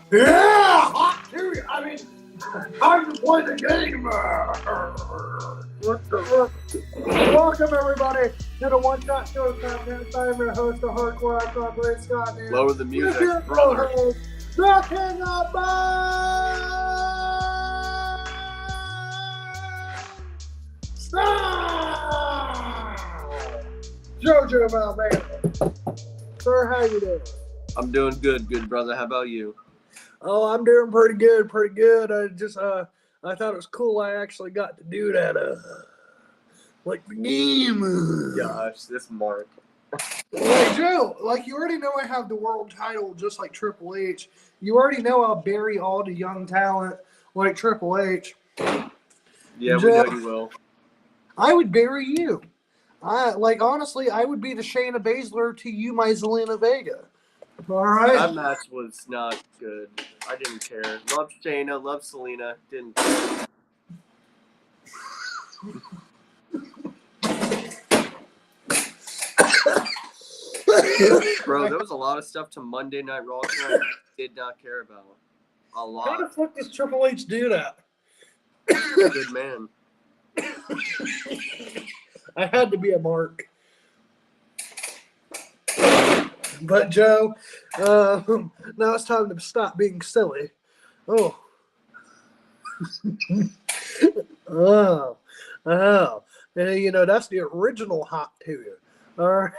Yeah, hot too. I mean, time to play the game. What the? Welcome everybody to the One Shot Show Podcast. I'm your host, the Hardcore Icon, Brad Scott. And Lower the music, your brother. co-host, the King of Jojo Malman. Sir, how you doing? I'm doing good, brother. How about you? Oh, I'm doing pretty good. I thought it was cool I actually got to do that, like the game. Gosh, this Mark. Hey, Joe, like you already know I have the world title just like Triple H. You already know I'll bury all the young talent like Triple H. Yeah, Joe, we know you will. I would bury you. Honestly, I would be the Shayna Baszler to you, my Zelina Vega. All right. That match was not good. I didn't care. Love Shayna, love Selena. Didn't care. Bro, there was a lot of stuff to Monday Night Raw tonight I did not care about. A How the lot. fuck does Triple H do that? Good man. I had to be a mark. But Joe, now it's time to stop being silly. Oh. oh. And, you know, that's the original hot to you. All right.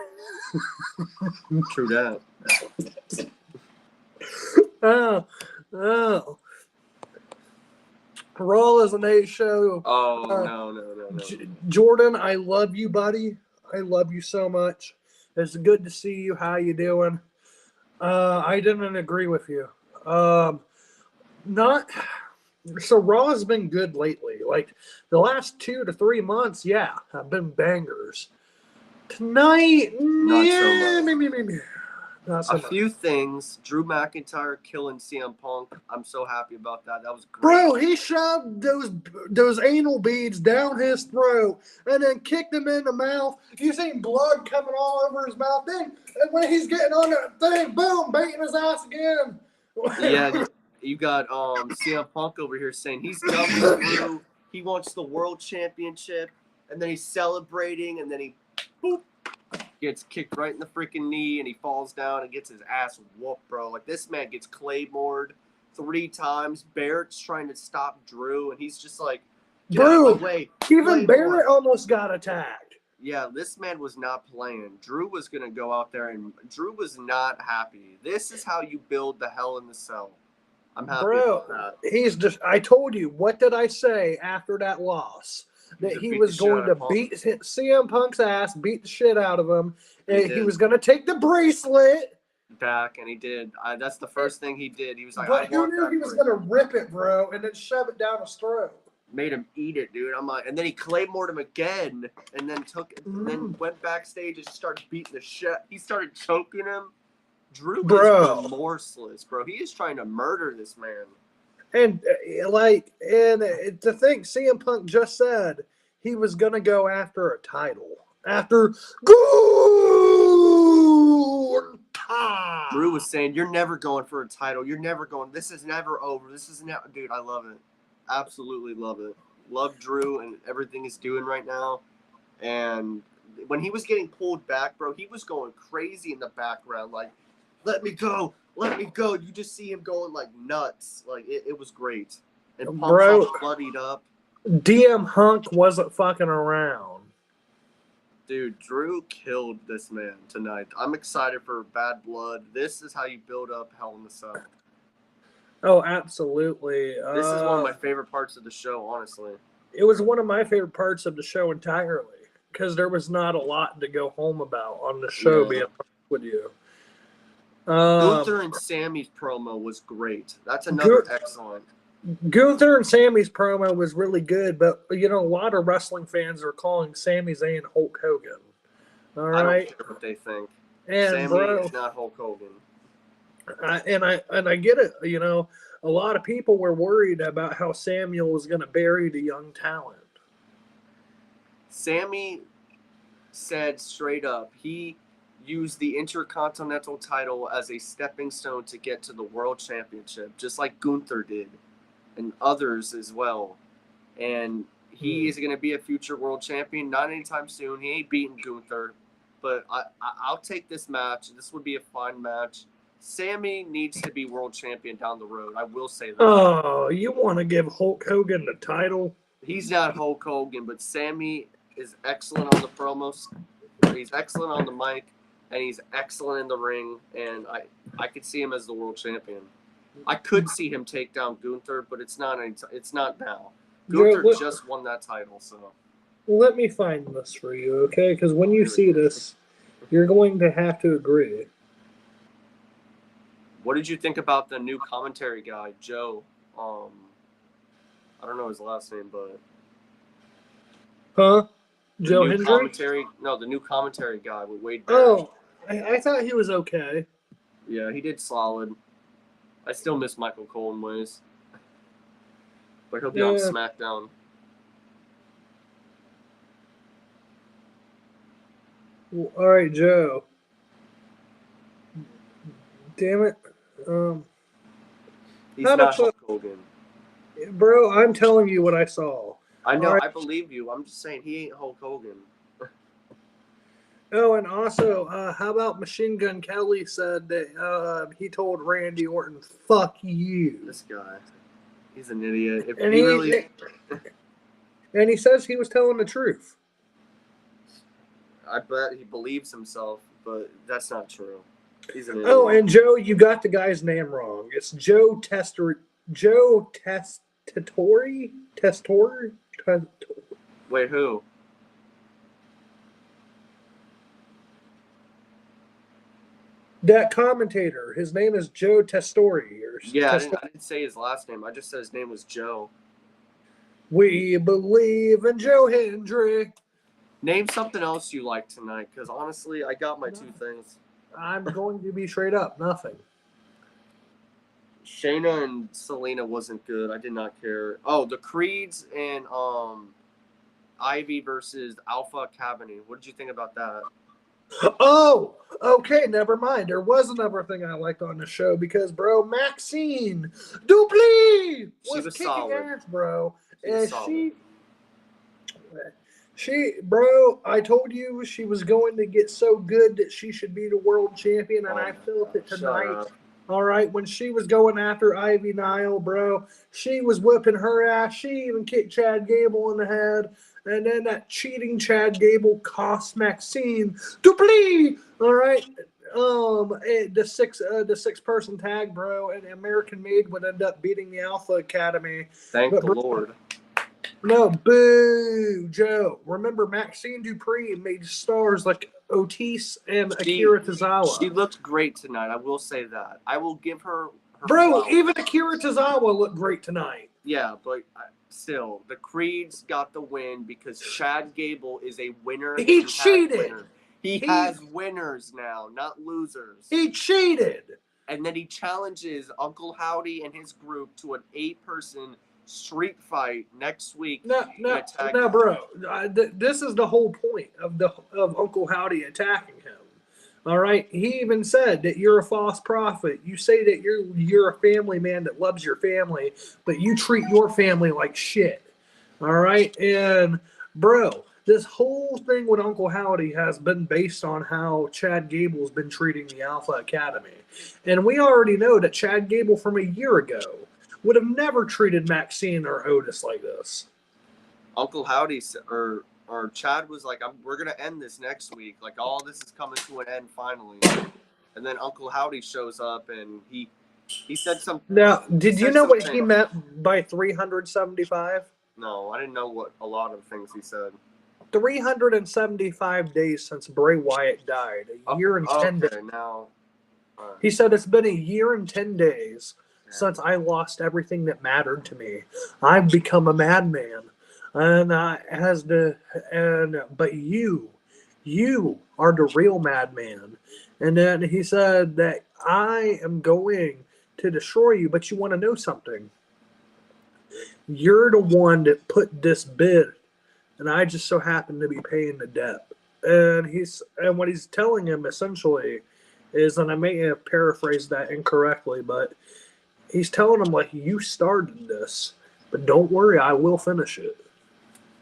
True that. Oh. Raw is an A show. Oh, no. Jordan, I love you, buddy. I love you so much. It's good to see you. How you doing? I didn't agree with you. Not so Raw has been good lately. Like the last 2 to 3 months, yeah, have been bangers. Tonight, Not yeah, so much. maybe. Not so A much. few things. Drew McIntyre killing CM Punk. I'm so happy about that. That was great. Bro, he shoved those anal beads down his throat and then kicked him in the mouth. You seen blood coming all over his mouth. Then when he's getting on that thing, boom, baiting his ass again. Yeah, you got CM Punk over here saying he's done with Drew. He wants the world championship, and then he's celebrating, and then he boop, gets kicked right in the freaking knee, and he falls down and gets his ass whooped, bro. Like this man gets claymored 3 times. Barrett's trying to stop Drew, and he's just like, get out of my way. Even Claymore. Barrett almost got attacked. Yeah, this man was not playing. Drew was going to go out there, and Drew was not happy. This is how you build the Hell in the Cell. I'm happy about that. He's just, I told you, what did I say after that loss? That he was going to beat CM Punk's ass, beat the shit out of him. And he was going to take the bracelet back, and he did. That's the first thing he did. He was like, but who knew he was going to rip it, bro, and then shove it down his throat? Made him eat it, dude. I'm like, and then he claymored him again, and then then went backstage and started beating the shit. He started choking him. Drew is remorseless, bro. He is trying to murder this man. And to think CM Punk just said he was gonna go after a title after Gunther. Drew was saying, "You're never going for a title. You're never going. This is never over. This is never." Dude, I love it. Absolutely love it. Love Drew and everything he's doing right now. And when he was getting pulled back, bro, he was going crazy in the background, like, let me go. You just see him going like nuts. Like it was great. And Punk's all bloodied up. DM Hunk wasn't fucking around. Dude, Drew killed this man tonight. I'm excited for Bad Blood. This is how you build up Hell in the Cell. Oh, absolutely. This is one of my favorite parts of the show, honestly. It was one of my favorite parts of the show entirely because there was not a lot to go home about on the show, being honest with you. Gunther and Sammy's promo was great. That's another excellent. Gunther and Sammy's promo was really good, but, you know, a lot of wrestling fans are calling Sami Zayn Hulk Hogan. All right? I don't care what they think. And Sammy is not Hulk Hogan. I get it. You know, a lot of people were worried about how Samuel was going to bury the young talent. Sammy said straight up, use the Intercontinental title as a stepping stone to get to the World Championship, just like Gunther did, and others as well. And he is going to be a future world champion. Not anytime soon. He ain't beating Gunther, but I'll take this match. This would be a fun match. Sammy needs to be world champion down the road. I will say that. Oh, you want to give Hulk Hogan the title? He's not Hulk Hogan, but Sammy is excellent on the promos. He's excellent on the mic, and he's excellent in the ring. And I could see him as the world champion. I could see him take down Gunther, but it's not now. Gunther just won that title, so. Let me find this for you, okay? Because when you see this, you're going to have to agree. What did you think about the new commentary guy, Joe? I don't know his last name, but. Huh? Joe Hendry? No, the new commentary guy with Wade Barrett. Oh, I thought he was okay. Yeah, he did solid. I still miss Michael Cole in ways. But he'll be on SmackDown. Well, all right, Joe. Damn it. He's not Hulk Hogan. Bro, I'm telling you what I saw. I know, right. I believe you. I'm just saying he ain't Hulk Hogan. Oh, and also, how about Machine Gun Kelly said that he told Randy Orton, "Fuck you." This guy, he's an idiot. And he says he was telling the truth. I bet he believes himself, but that's not true. He's an idiot. Oh, and Joe, you got the guy's name wrong. It's Joe Testatori. Wait, who? That commentator, his name is Joe Testatori. Yeah, I didn't say his last name. I just said his name was Joe. We believe in Joe Hendry. Name something else you like tonight, because honestly, I got my two things. I'm going to be straight up. Nothing. Shayna and Selena wasn't good. I did not care. Oh, the Creeds and Ivy versus Alpha Academy. What did you think about that? Oh, okay, never mind. There was another thing I liked on the show because, bro, Maxine Dupree was kicking solid. ass, bro. She, bro, I told you she was going to get so good that she should be the world champion, and I felt it tonight. All right, when she was going after Ivy Nile, bro, she was whipping her ass. She even kicked Chad Gable in the head. And then that cheating Chad Gable cost Maxine Dupree. All right, the six person tag, bro, and American Made would end up beating the Alpha Academy. Thank the Lord. No, boo, Joe. Remember, Maxine Dupree made stars like Otis and Akira Tozawa. She looked great tonight. I will say that. I will give her bro, flowers. Even Akira Tozawa looked great tonight. Yeah, but still, the Creeds got the win because Chad Gable is a winner. He cheated. He has winners now, not losers. He cheated. And then he challenges Uncle Howdy and his group to an 8-person street fight next week. No, bro. This is the whole point of Uncle Howdy attacking him. All right. He even said that you're a false prophet. You say that you're a family man that loves your family, but you treat your family like shit. All right. And bro, this whole thing with Uncle Howdy has been based on how Chad Gable's been treating the Alpha Academy. And we already know that Chad Gable from a year ago would have never treated Maxine or Otis like this. Uncle Howdy or Chad was like, we're going to end this next week. Like, all this is coming to an end finally. And then Uncle Howdy shows up, and he said something. Now, did you know what he meant by 375? No, I didn't know what a lot of things he said. 375 days since Bray Wyatt died. A year and 10 days. Now, he said it's been a year and 10 days since I lost everything that mattered to me. I've become a madman. But you are the real madman. And then he said that I am going to destroy you, but you want to know something? You're the one that put this bid, and I just so happen to be paying the debt. and what he's telling him essentially is, and I may have paraphrased that incorrectly, but he's telling him like, you started this, but don't worry, I will finish it.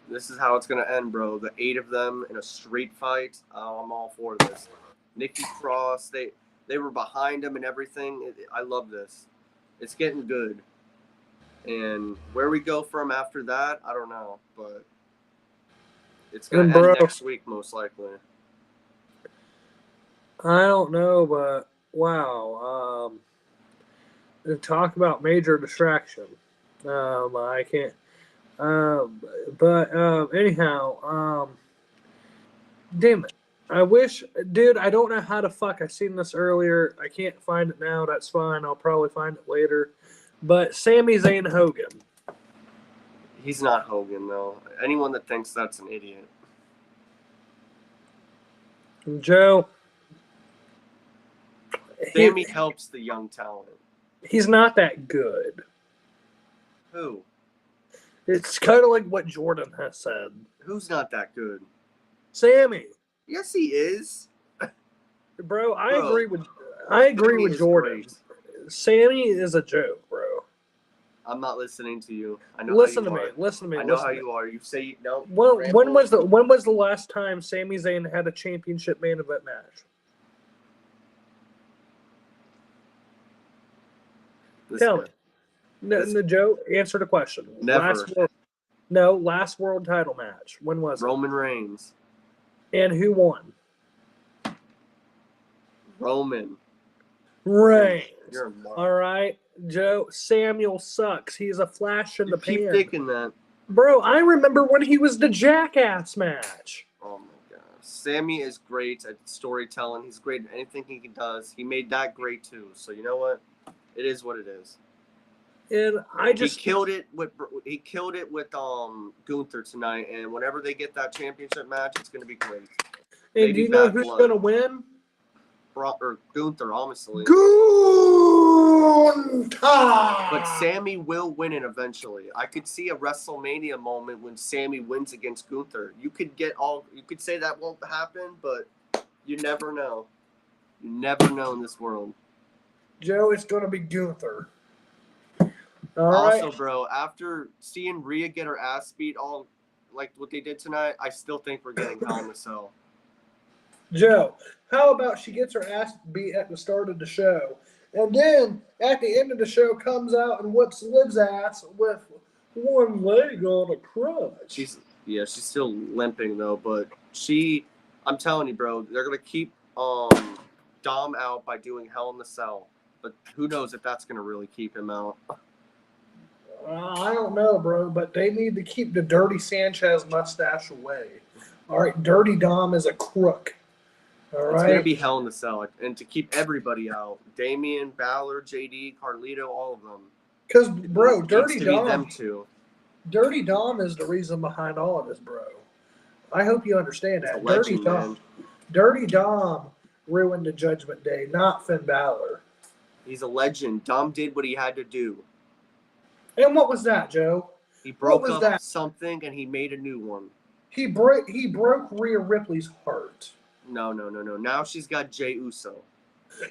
This is how it's gonna end, bro. The 8 of them in a street fight. Oh, I'm all for this. Nikki Cross, they were behind him and everything. I love this. It's getting good. And where we go from after that, I don't know, but it's gonna end next week most likely. I don't know, but wow. Talk about major distraction. I can't. But anyhow, damn it. I wish, dude, I don't know how to fuck. I seen this earlier. I can't find it now. That's fine. I'll probably find it later. But Sami Zayn Hogan. He's not Hogan, though. Anyone that thinks that's an idiot. Joe. Sami helps the young talent. He's not that good. Who? It's kind of like what Jordan has said. Who's not that good? Sami. Yes, he is. Bro, I agree with Jordan. Great. Sami is a joke, bro. I'm not listening to you. I know Listen how to you me. are. Listen to me. I know how you are. You say no. When was the last time Sami Zayn had a championship main event match? Tell me. No, Joe, answer the question. Never. Last world title match. When was it? Roman Reigns. And who won? Roman Reigns. You're a mark. All right, Joe. Samuel sucks. He's a flash in the pan. Keep thinking that. Bro, I remember when he was the Jackass match. Oh my god. Sami is great at storytelling. He's great at anything he does. He made that great too. So you know what? It is what it is. And he killed it with Gunther tonight. And whenever they get that championship match, it's going to be great. And do you know who's going to win? Or Gunther, honestly. Gunther! But Sami will win it eventually. I could see a WrestleMania moment when Sami wins against Gunther. You could say that won't happen, but you never know. You never know in this world. Joe, it's going to be Gunther. Also, bro, after seeing Rhea get her ass beat all like what they did tonight, I still think we're getting Hell in a Cell. Joe, how about she gets her ass beat at the start of the show, and then at the end of the show comes out and whips Liv's ass with one leg on a crutch. She's still limping though, but I'm telling you, bro, they're gonna keep Dom out by doing Hell in the Cell, but who knows if that's gonna really keep him out. I don't know, bro, but they need to keep the Dirty Sanchez mustache away. All right, Dirty Dom is a crook. All right. It's going to be Hell in the Cell, and to keep everybody out. Damian, Balor, JD, Carlito, all of them. Because, bro, Dirty Dom. Them two. Dirty Dom is the reason behind all of this, bro. I hope you understand that. Dirty Dom ruined the Judgment Day, not Finn Balor. He's a legend. Dom did what he had to do. And what was that, Joe? He broke up something and he made a new one. He broke Rhea Ripley's heart. No. Now she's got Jey Uso.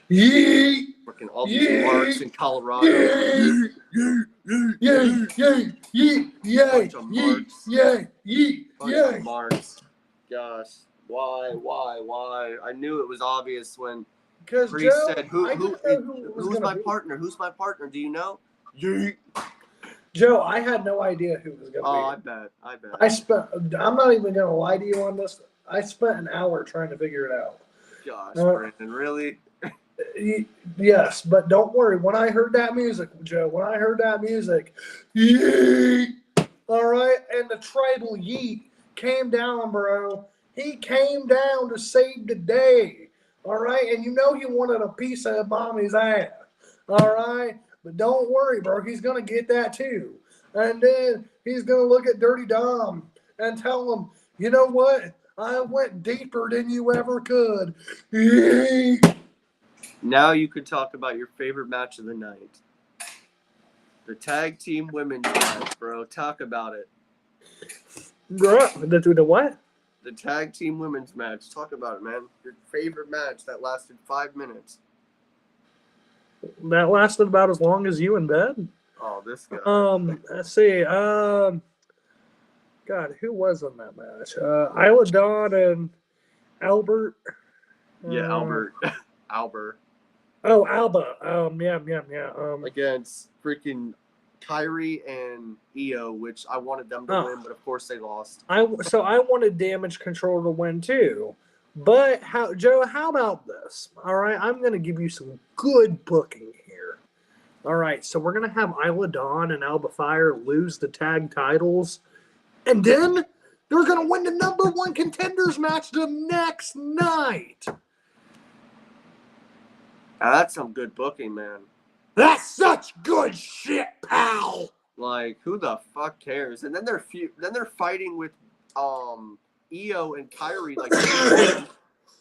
Yeet! Working all these marks in Colorado. Bunch of marks. Gosh. Why? I knew it was obvious when Priest said, who's my partner? Who's my partner? Do you know? Yeet. Joe, I had no idea who was going to be. Oh, I bet. I'm not even going to lie to you on this. I spent an hour trying to figure it out. Gosh, Brandon, really? Yes, but don't worry. When I heard that music, Joe, all right, and the tribal yeet came down, bro. He came down to save the day, all right? And you know he wanted a piece of mommy's ass, all right? But don't worry, bro. He's going to get that too. And then he's going to look at Dirty Dom and tell him, you know what? I went deeper than you ever could. Now you could talk about your favorite match of the night. The tag team women's match, bro. Talk about it. Bro, the what? The tag team women's match. Talk about it, man. Your favorite match that lasted 5 minutes. That lasted about as long as you in bed. Oh, this guy. Let's see. God, who was in that match? Isla Dawn and Albert. Yeah, Albert. Albert. Oh, Alba. Yeah. Against freaking Kyrie and Io, which I wanted them to win, but of course they lost. So I wanted Damage Control to win too. But Joe, how about this? All right, I'm going to give you some good booking here. All right, so we're going to have Isla Dawn and Alba Fire lose the tag titles, and then they're going to win the number 1 contenders match the next night. Now, that's some good booking, man. That's such good shit, pal. Like, who the fuck cares? And then they're fighting with Io and Kyrie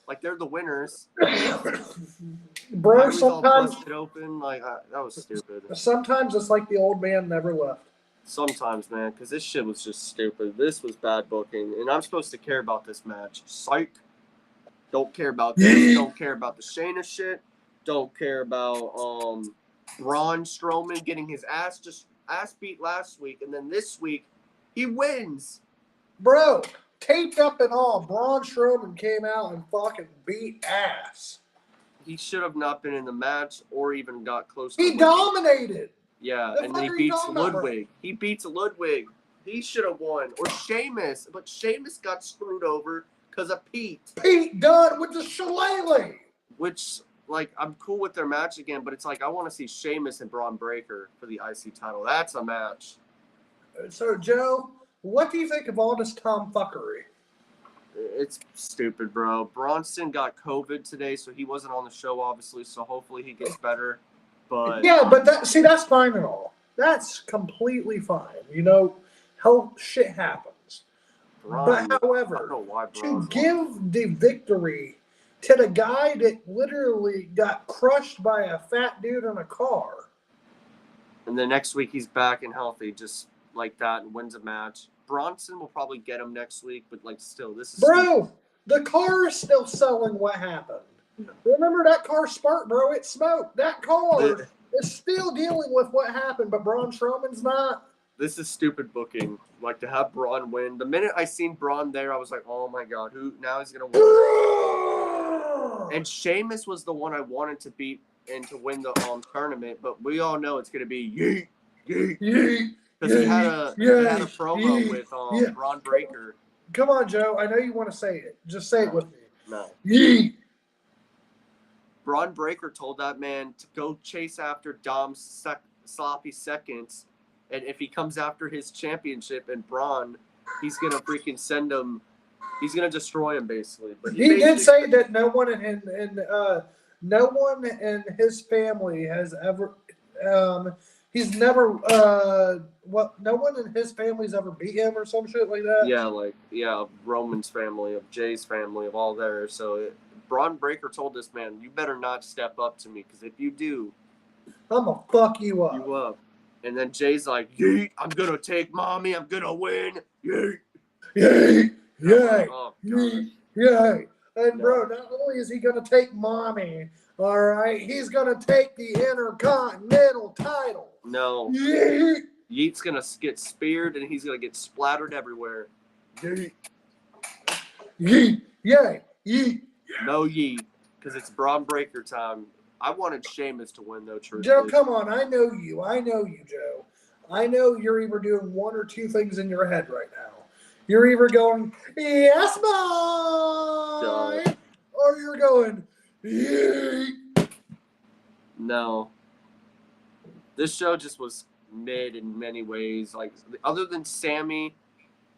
like they're the winners. Bro, Kyrie's all sometimes busted open. Like that was stupid. Sometimes it's like the old man never left. Sometimes, man, because this shit was just stupid. This was bad booking, and I'm supposed to care about this match. Psych. Don't care about this. Don't care about the Shayna shit. Don't care about Braun Strowman getting his ass beat last week, and then this week he wins. Bro, taped up and all, Braun Strowman came out and fucking beat ass. He should have not been in the match or even got close to He winning. dominated. Yeah, and then he beats Ludwig. He beats Ludwig. He should have won. Or Sheamus. But Sheamus got screwed over because of Pete. Pete Dunne with the shillelagh. Which, like, I'm cool with their match again, but it's like I want to see Sheamus and Braun Breaker for the IC title. That's a match. So, Joe, what do you think of all this tomfuckery? It's stupid, bro. Bronson got COVID today, so he wasn't on the show, obviously, so hopefully he gets better. But yeah, but that's fine and all. That's completely fine. You know, health shit happens. Braun, but however, I don't know why to give the victory to the guy that literally got crushed by a fat dude in a car. And then next week he's back and healthy, just like that, and wins a match. Bronson will probably get him next week, but like still, this is bro. The car is still selling what happened. Remember that car sparked, bro? It smoked. That car is still dealing with what happened, but Braun Strowman's not. This is stupid booking. Like to have Braun win. The minute I seen Braun there, I was like, oh my god, who now he's gonna win? And Sheamus was the one I wanted to beat and to win the tournament, but we all know it's gonna be yeet, yeet, yeet. Because he had a promo with Braun Breaker. Come on, Joe. I know you want to say it. Just say it with me. No. Yeet. Braun Breaker told that man to go chase after Dom's sloppy seconds, and if he comes after his championship and Braun, he's gonna freaking send him. He's gonna destroy him basically. But he did say that no one in his family has ever. He's never. No one in his family's ever beat him or some shit like that. Yeah, of Roman's family, of Jay's family, of all there. So Braun Breaker told this man, "You better not step up to me, because if you do, I'm gonna fuck you up." And then Jay's like, "Yeet! I'm gonna take mommy. I'm gonna win. Yeet! Yeet! Yay! Oh, Yeet! Yay!" And bro, not only is he gonna take mommy, all right, he's gonna take the Intercontinental title. No. Yeet! Yeet's gonna get speared and he's gonna get splattered everywhere. Yeet! Yeet! Yay! Yeet! No Yeet, because it's Braun Breaker time. I wanted Sheamus to win, though, truthfully. Joe, come on. I know you, Joe. I know you're either doing one or two things in your head right now. You're either going, yes, boy, or you're going, yeet. No. This show just was mid in many ways. Like, other than Sammy,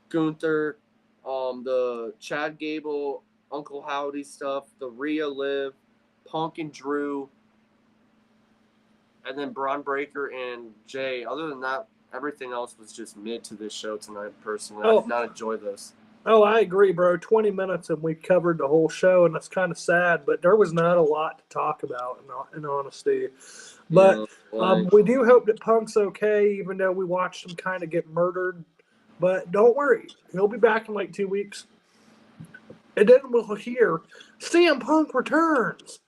Gunther, the Chad Gable, Uncle Howdy stuff, the Rhea Liv, Punk and Drew, and then Braun Breaker and Jay. Other than that, everything else was just mid to this show tonight, personally. I did not enjoy this. Oh, I agree, bro. 20 minutes and we covered the whole show, and that's kind of sad, but there was not a lot to talk about, in honesty. But we do hope that Punk's okay, even though we watched him kind of get murdered. But don't worry. He'll be back in like 2 weeks. And then we'll hear CM Punk returns.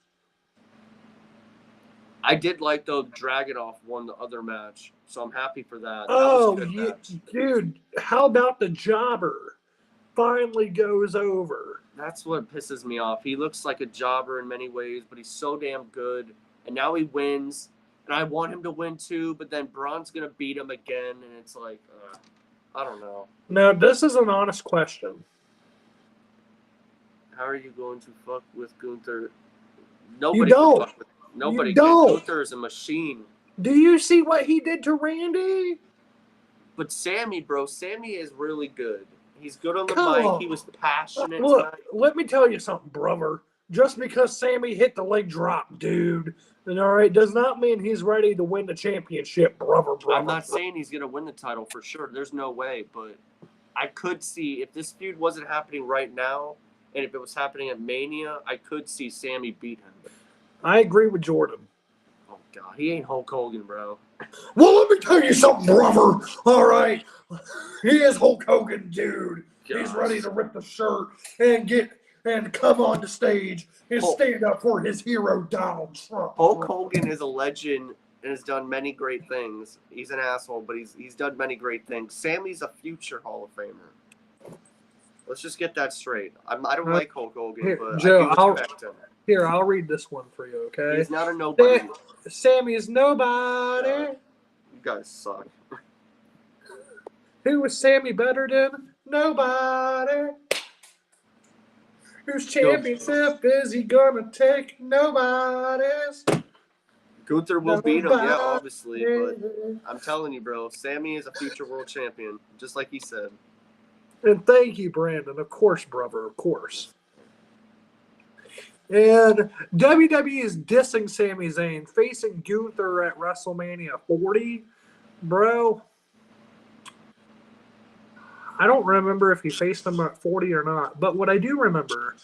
I did like, though, Dragunov won the other match, so I'm happy for that. Oh, That was a good match. dude, how about the jobber finally goes over? That's what pisses me off. He looks like a jobber in many ways, but he's so damn good. And now he wins, and I want him to win too, but then Braun's going to beat him again, and it's like, I don't know. Now, this is an honest question. How are you going to fuck with Gunther? You don't. Can fuck with nobody. You don't. Gunther is a machine. Do you see what he did to Randy? But Sammy, bro, Sammy is really good. He's good on the Come mic. on. He was passionate Look, tonight. let me tell you something, brother. Just because Sammy hit the leg drop, dude, and all right, does not mean he's ready to win the championship, brother. I'm not saying he's going to win the title for sure. There's no way. But I could see, if this feud wasn't happening right now, and if it was happening at Mania, I could see Sammy beat him. I agree with Jordan. Oh, God. He ain't Hulk Hogan, bro. Well, let me tell you something, brother. All right. He is Hulk Hogan, dude. He's ready to rip the shirt and come on the stage and stand up for his hero, Donald Trump. Hulk Hogan is a legend and has done many great things. He's an asshole, but he's done many great things. Sammy's a future Hall of Famer. Let's just get that straight. I don't like Hulk Hogan, Here, but Joe, I do respect him. Here, I'll read this one for you, okay? He's not a nobody. Sammy is nobody. You guys suck. Who is Sammy better than? Nobody. Whose championship is he gonna take? Nobody's. Gunther will beat him, yeah, obviously. But I'm telling you, bro, Sammy is a future world champion, just like he said. And thank you, Brandon. Of course, brother. Of course. And WWE is dissing Sami Zayn, facing Gunther at WrestleMania 40. Bro, I don't remember if he faced him at 40 or not. But what I do remember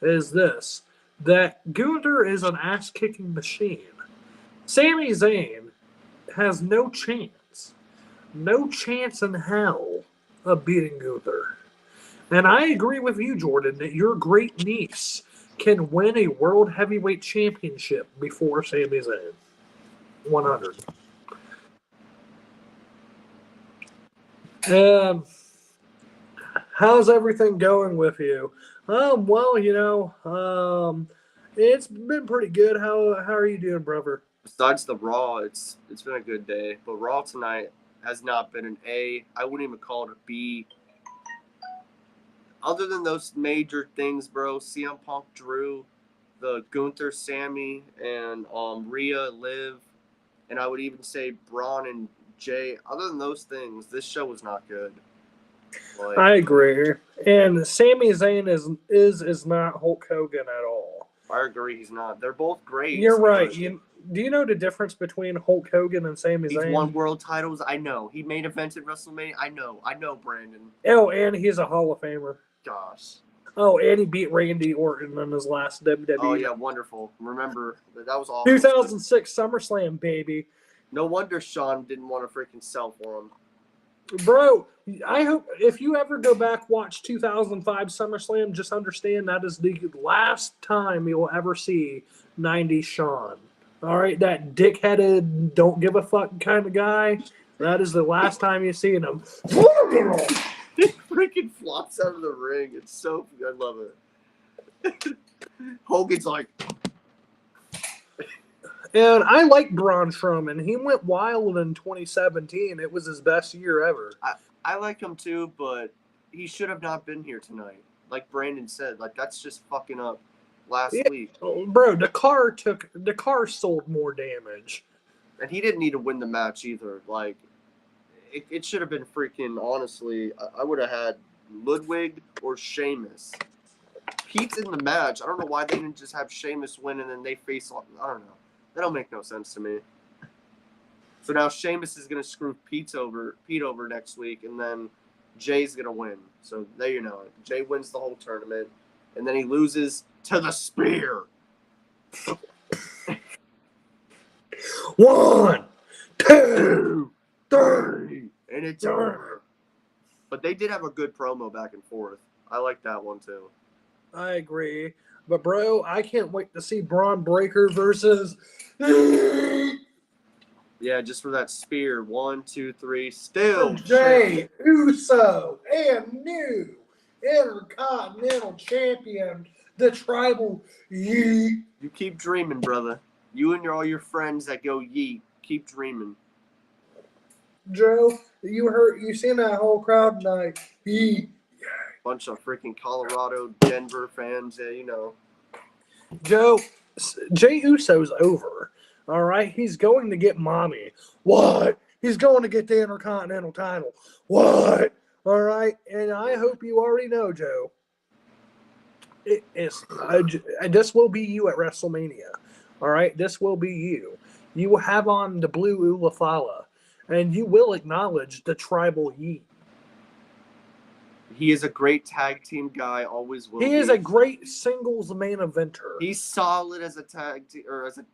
is this, that Gunther is an ass-kicking machine. Sami Zayn has no chance in hell of beating Gunther. And I agree with you, Jordan, that your great niece can win a World Heavyweight Championship before Sami Zayn. 100. How's everything going with you? Well, it's been pretty good. How are you doing, brother? Besides the Raw, it's been a good day. But Raw tonight has not been an A. I wouldn't even call it a B. Other than those major things, bro, CM Punk, Drew, the Gunther, Sammy, and Rhea, Liv, and I would even say Braun and Jay. Other than those things, this show was not good. Like, I agree. And Sami Zayn is not Hulk Hogan at all. I agree, he's not. They're both great. You're right. Do you know the difference between Hulk Hogan and Sami Zayn? He's won world titles. I know. He main evented WrestleMania. I know, Brandon. Oh, and he's a Hall of Famer. Gosh. Oh, and he beat Randy Orton in his last WWE. Oh, yeah, wonderful. Remember, that was awesome. 2006 SummerSlam, baby. No wonder Sean didn't want to freaking sell for him. Bro, I hope if you ever go back, watch 2005 SummerSlam, just understand that is the last time you'll ever see 90s Sean. All right, that dick-headed, don't give a fuck kind of guy, that is the last time you see him. He freaking flops out of the ring. It's so, I love it. Hogan's like. And I like Braun Strowman. He went wild in 2017. It was his best year ever. I like him too, but he should have not been here tonight. Like Brandon said, like that's just fucking up last week. Bro, the car sold more damage. And he didn't need to win the match either. Like, it should have been freaking, honestly, I would have had Ludwig or Sheamus. Pete's in the match. I don't know why they didn't just have Sheamus win and then they face off. I don't know. That don't make no sense to me. So now Sheamus is going to screw Pete over next week, and then Jay's going to win. So there you know it. Jay wins the whole tournament, and then he loses to the Spear. 1, 2, 3. And it's over. But they did have a good promo back and forth. I like that one too. I agree. But, bro, I can't wait to see Braun Breaker versus. Yeah, just for that spear. 1, 2, 3. Still. Jay Uso and new Intercontinental Champion, the Tribal Yeet. You keep dreaming, brother. You and all your friends that go yeet, keep dreaming. Joe, you seen that whole crowd tonight? Yeet. Bunch of freaking Colorado, Denver fans, yeah, you know. Joe, Jay Uso's over. All right, he's going to get mommy. What? He's going to get the Intercontinental title. What? All right, and I hope you already know, Joe. This will be you at WrestleMania. All right, this will be you. You will have on the blue Ulafala, and you will acknowledge the Tribal Yeet. He is a great tag team guy, always will. He is a great singles main eventer. He's solid as a tag team or as a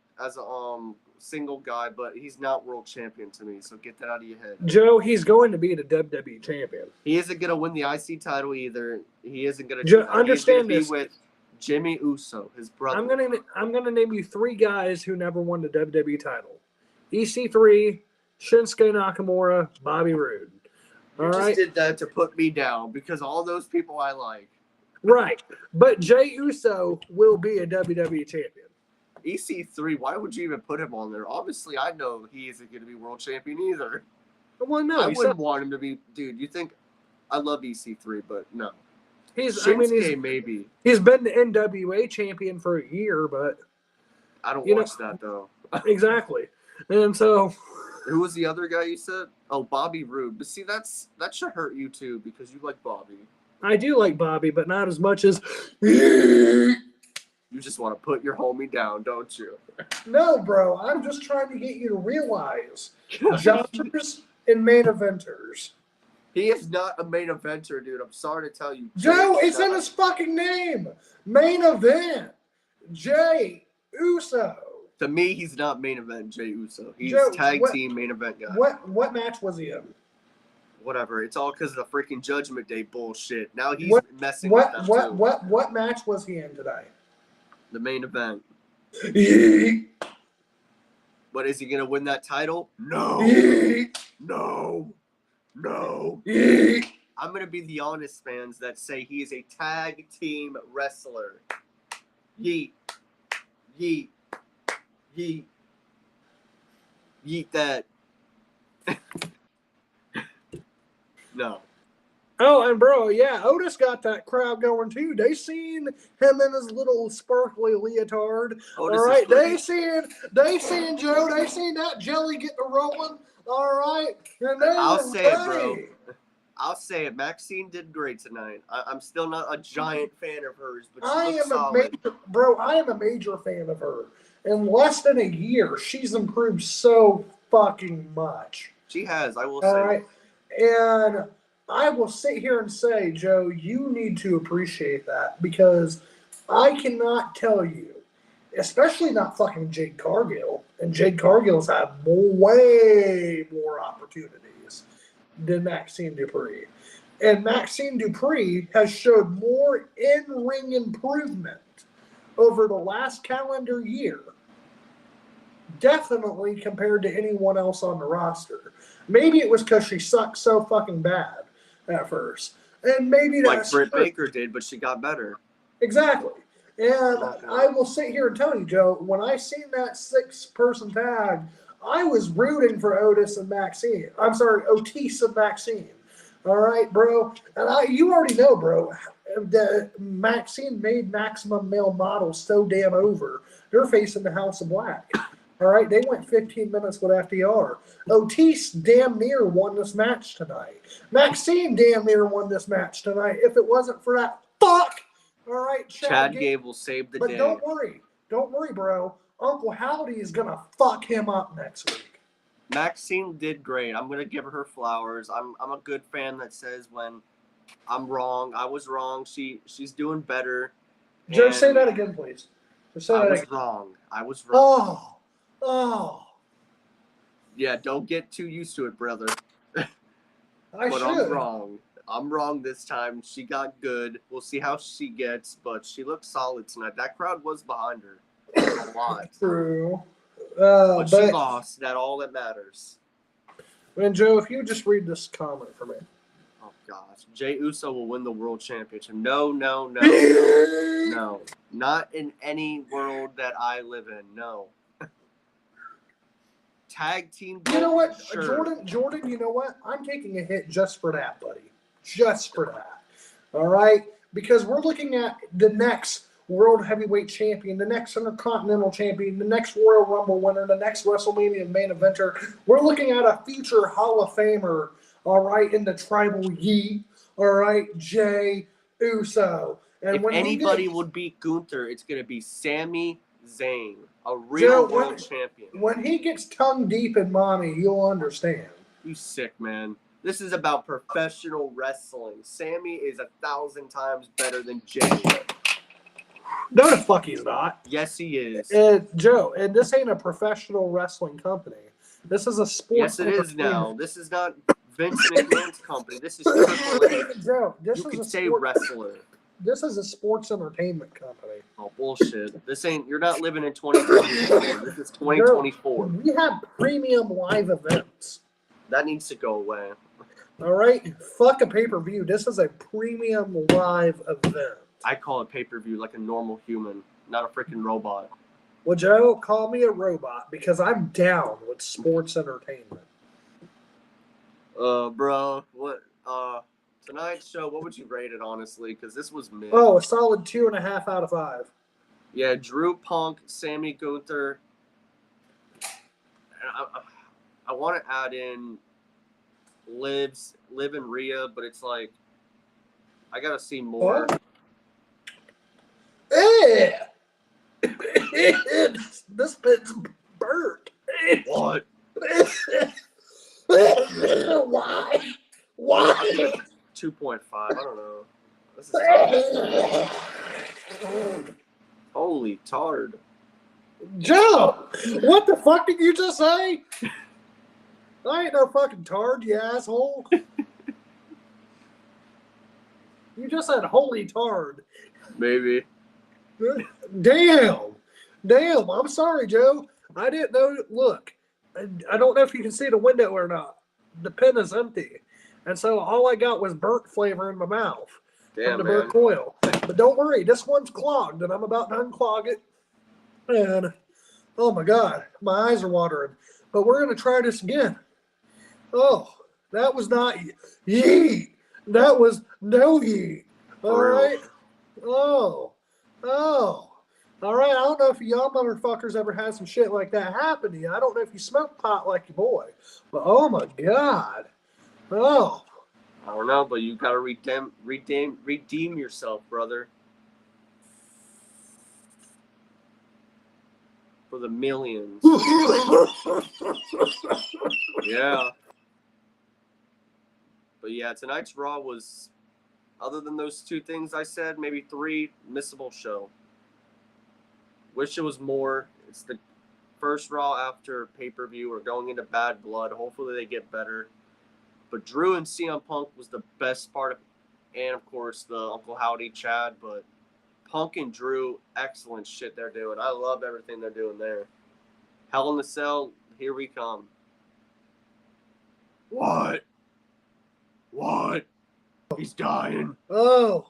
single guy, but he's not world champion to me. So get that out of your head. Joe, he's going to be the WWE champion. He isn't going to win the IC title either. He isn't going to understand this. Be with Jimmy Uso, his brother. I'm gonna name you 3 guys who never won the WWE title: EC3, Shinsuke Nakamura, Bobby Roode. You just did that to put me down because all those people I like. Right, but Jay Uso will be a WWE champion. EC3, why would you even put him on there? Obviously, I know he isn't going to be world champion either. Well, no, I wouldn't want him to be. Dude, you think I love EC3, but no. Shinsuke, maybe. He's been the NWA champion for a year, but I don't watch that though. Exactly, and so. Who was the other guy you said? Oh, Bobby Roode. But see, that should hurt you too because you like Bobby. I do like Bobby, but not as much as. You just want to put your homie down, don't you? No, bro. I'm just trying to get you to realize jobbers and main eventers. He is not a main eventer, dude. I'm sorry to tell you. Joe, it's in his fucking name. Main event. Jay Uso. To me, he's not main event Jay Uso. He's tag team main event guy. What match was he in? Whatever. It's all because of the freaking Judgment Day bullshit. Now he's messing with them too. What match was he in today? The main event. But is he gonna win that title? No. No. I'm gonna be the honest fans that say he is a tag team wrestler. Yeet. Yeet. Yeet. Yeet that. No. Oh, and bro, yeah, Otis got that crowd going too. They seen him in his little sparkly leotard. Otis all right, they seen Joe. They seen that jelly get to rolling. All right, and I'll say it, bro. I'll say it. Maxine did great tonight. I'm still not a giant fan of hers, but she looks solid. I am a major fan of her. In less than a year, she's improved so fucking much. She has, I will say. All right, and I will sit here and say, Joe, you need to appreciate that because I cannot tell you, especially not fucking Jade Cargill, and Jade Cargill's had way more opportunities than Maxine Dupree. And Maxine Dupree has showed more in-ring improvement over the last calendar year, definitely compared to anyone else on the roster. Maybe it was because she sucked so fucking bad at first. And maybe that's like Britt Baker did, but she got better. Exactly. And I will sit here and tell you, Joe, when I seen that 6-person tag, I was rooting for Otis and Maxine. I'm sorry, Otis and Maxine. All right, bro. And you already know, bro, that Maxine made Maximum Male Models so damn over. They're facing the House of Black. All right, they went 15 minutes with FDR. Otis damn near won this match tonight. Maxine damn near won this match tonight if it wasn't for that fuck. All right, Chad Gable saved the day. But don't worry, bro. Uncle Howdy is gonna fuck him up next week. Maxine did great. I'm gonna give her flowers. I'm a good fan that says when I'm wrong, I was wrong. She's doing better. Joe, say that again, please. I was wrong. Oh. Yeah, don't get too used to it, brother. I'm wrong. I'm wrong this time. She got good. We'll see how she gets, but she looked solid tonight. That crowd was behind her a lot. True. But she lost. That's all that matters. And Joe, if you would just read this comment for me. Oh, gosh. Jey Uso will win the world championship. No. No. Not in any world that I live in. No. Tag team. You know what, sure. Jordan, you know what? I'm taking a hit just for that, buddy. Just for that. All right? Because we're looking at the next World Heavyweight Champion, the next Intercontinental Champion, the next Royal Rumble winner, the next WrestleMania main eventer. We're looking at a future Hall of Famer, all right, in the Tribal Yeet, all right, Jey Uso. And if anybody would beat Gunther, it's going to be Sami Zayn, a real world champion. When he gets tongue deep in mommy, you'll understand. You sick, man. This is about professional wrestling. Sami is 1,000 times better than Jey. No, the fuck he's not. Yes, he is. Joe, and this ain't a professional wrestling company. This is a sports. Yes, it is now. This is not Vince McMahon's company. This is Triple H. Joe, you can say wrestler. This is a sports entertainment company. Oh, bullshit. This ain't, you're not living in 2024. This is 2024. We have premium live events. That needs to go away. All right? Fuck a pay-per-view. This is a premium live event. I call it pay-per-view like a normal human, not a freaking robot. Well, Joe, call me a robot because I'm down with sports entertainment. Bro, what, tonight's show, what would you rate it, honestly? Because this was mid. Oh, a solid 2.5 out of 5. Yeah, Drew, Punk, Sammy, Gunther. And I want to add in Liv and Rhea, but it's like, I got to see more. What? Yeah. This bit's burnt. What? Why? 2.5. I don't know. This is holy tard. Joe, what the fuck did you just say? I ain't no fucking tard, you asshole. You just said holy tard. Maybe. Damn. I'm sorry, Joe. I didn't know. Look, I don't know if you can see the window or not. The pen is empty. And so all I got was burnt flavor in my mouth from the burnt oil. But don't worry, this one's clogged, and I'm about to unclog it. And, oh, my God, my eyes are watering. But we're going to try this again. Oh, that was not yeet. That was no yeet. All right? Oh. All right, I don't know if y'all motherfuckers ever had some shit like that happen to you. I don't know if you smoke pot like your boy. But, oh, my God. Oh. I don't know, but you gotta redeem yourself, brother. For the millions. Yeah. But yeah, tonight's Raw was, other than those two things I said, maybe 3, missable show. Wish it was more. It's the first Raw after pay-per-view. We're going into Bad Blood. Hopefully they get better. But Drew and CM Punk was the best part of it. And, of course, the Uncle Howdy Chad. But Punk and Drew, excellent shit they're doing. I love everything they're doing there. Hell in the Cell, here we come. What? He's dying. Oh,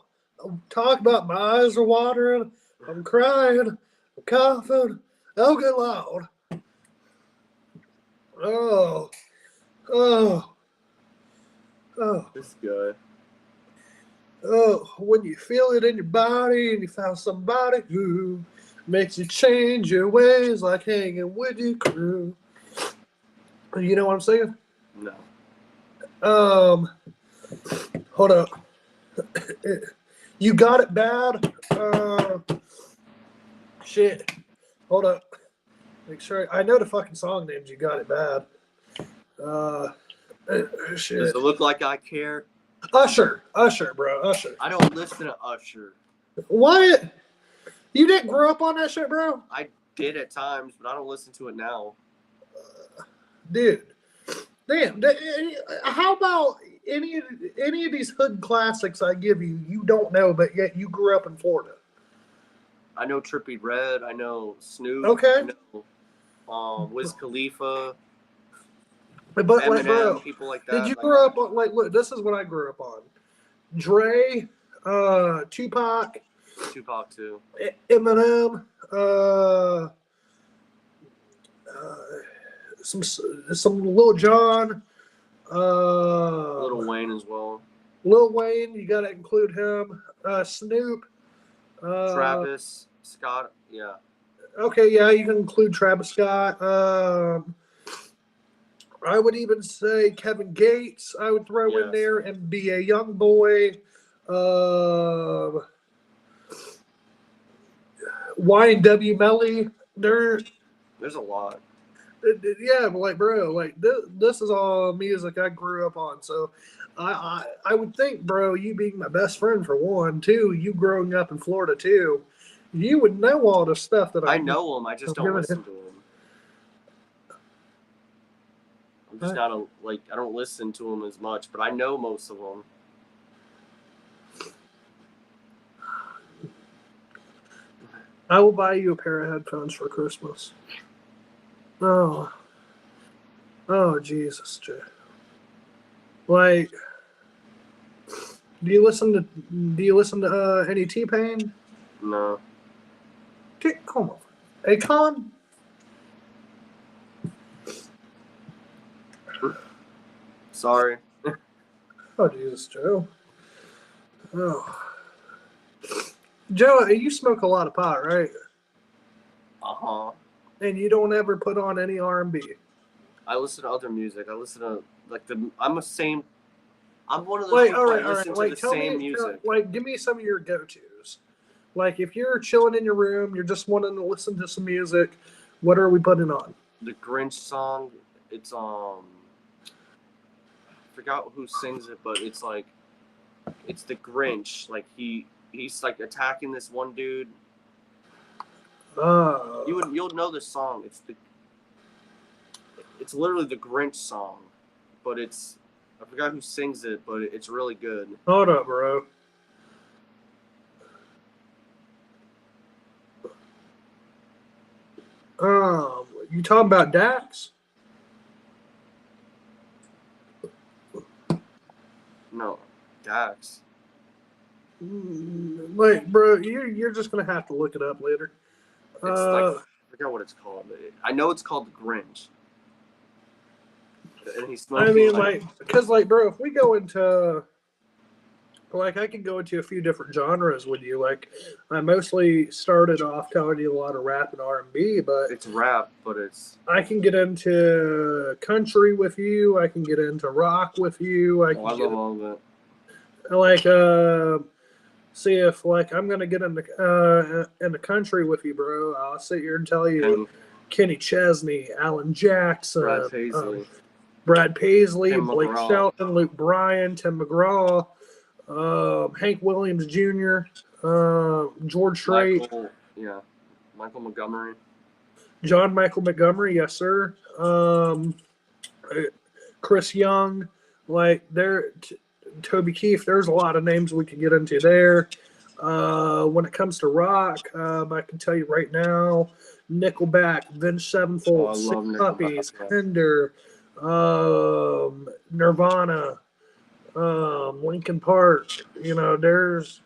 talk about my eyes are watering. I'm crying. I'm coughing. Oh, good Lord. Oh. This guy. Oh, when you feel it in your body and you found somebody who makes you change your ways like hanging with your crew. You know what I'm saying? No. Hold up. You Got It Bad? Shit. Hold up. Make sure. I know the fucking song names You Got It Bad. Shit. Does it look like I care? Usher, bro. Usher. I don't listen to Usher. What? You didn't grow up on that shit, bro? I did at times, but I don't listen to it now. Dude. Damn. How about any of these hood classics I give you, you don't know, but yet you grew up in Florida. I know Trippie Redd. I know Snoop. Okay. I know Wiz Khalifa, But like, Eminem, bro, people like that. did you like, grow up on, like, look, this is what I grew up on: Dre, Tupac, Tupac too. Eminem, some Lil Jon, Lil Wayne as well. Lil Wayne, you got to include him. Snoop, Travis Scott. Yeah. Okay, yeah, you can include Travis Scott. I would even say Kevin Gates. I would throw in Yes. there and be a young boy. Y&W Melly. There's a lot. Yeah, but like, bro, like this is all music I grew up on. So I would think, bro, you being my best friend for one, two, you growing up in Florida too, you would know all the stuff that I know them. I just don't listen to them. I'm just not I don't listen to them as much, but I know most of them. I will buy you a pair of headphones for Christmas. Oh Jesus, Jay. Like, do you listen to any T-Pain? No. Come on, Akon. Sorry. Oh Jesus, Joe. Oh, Joe, you smoke a lot of pot, right? Uh-huh. And you don't ever put on any R&B. I listen to other music. I listen to I'm one of those Like, people all right. that listen to Like, the same music. Like, give me some of your go-tos. Like, if you're chilling in your room, you're just wanting to listen to some music, what are we putting on? The Grinch song, it's I forgot who sings it, but it's like it's the Grinch. Like he's like attacking this one dude. You'll know this song. It's literally the Grinch song, but I forgot who sings it, but it's really good. Hold up, bro. You talking about Dax? No, Dax. Like, bro, you're just gonna have to look it up later. It's I forgot what it's called. I know it's called the Grinch. And he's smoking. I mean, because, bro, if we go into, I can go into a few different genres with you. Like, I mostly started off telling you a lot of rap and R&B, but it's rap, but it's. I can get into country with you. I can get into rock with you. I love all of it. See if I'm gonna get in the country with you, bro. I'll sit here and tell you Kenny Chesney, Alan Jackson, Brad Paisley, Tim Blake McGraw. Shelton, Luke Bryan, Tim McGraw, Hank Williams Jr., George Strait, Michael Montgomery, John Michael Montgomery, yes sir. Chris Young, Toby Keith. There's a lot of names we could get into there. When it comes to rock, I can tell you right now, Nickelback, Vince Sevenfold, Six Puppies, Hinder, Nirvana, Linkin Park. There's.